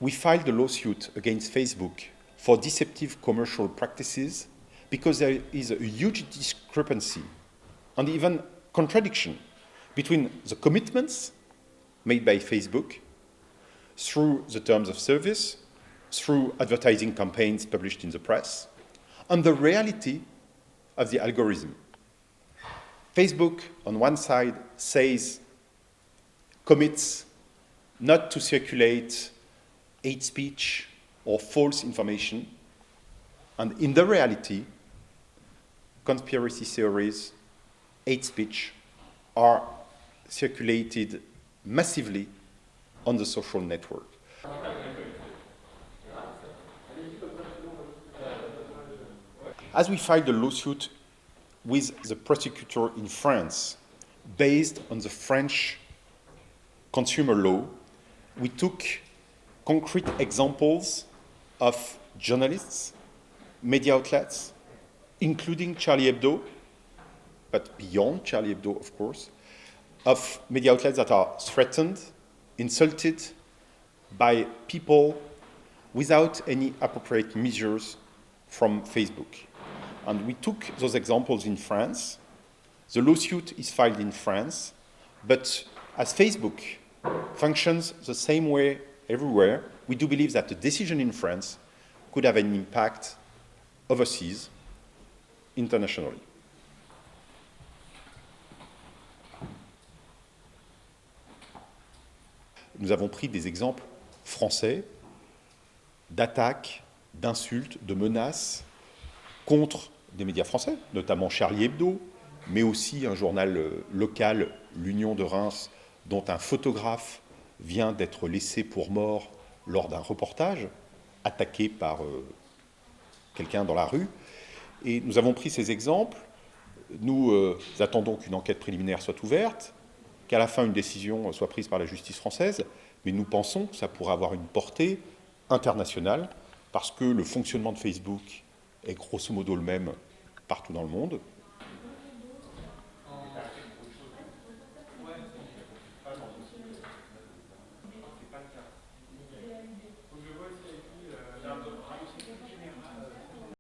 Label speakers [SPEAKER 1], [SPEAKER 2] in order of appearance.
[SPEAKER 1] we filed a lawsuit against Facebook for deceptive commercial practices because there is a huge discrepancy and even contradiction between the commitments made by Facebook through the terms of service, through advertising campaigns published in the press, and the reality of the algorithm. Facebook, on one side, commits not to circulate hate speech or false information, and in the reality, conspiracy theories, hate speech are circulated massively on the social network. As we filed a lawsuit with the prosecutor in France, based on the French consumer law, we took concrete examples of journalists, media outlets, including Charlie Hebdo, but beyond Charlie Hebdo, of course, of media outlets that are threatened, insulted by people without any appropriate measures from Facebook. And we took those examples in France. The lawsuit is filed in France, but as Facebook functions the same way everywhere, we do believe that the decision in France could have an impact overseas, internationally. Nous avons pris des exemples français d'attaques, d'insultes, de menaces contre des médias français, notamment Charlie Hebdo, mais aussi un journal local, l'Union de Reims, dont un photographe vient d'être laissé pour mort lors d'un reportage, attaqué par quelqu'un dans la rue. Et nous avons pris ces exemples. Nous attendons qu'une enquête préliminaire soit ouverte, qu'à la fin une décision soit prise par la justice française, mais nous pensons que ça pourrait avoir une portée internationale, parce que le fonctionnement de Facebook est grosso modo le même partout dans le monde.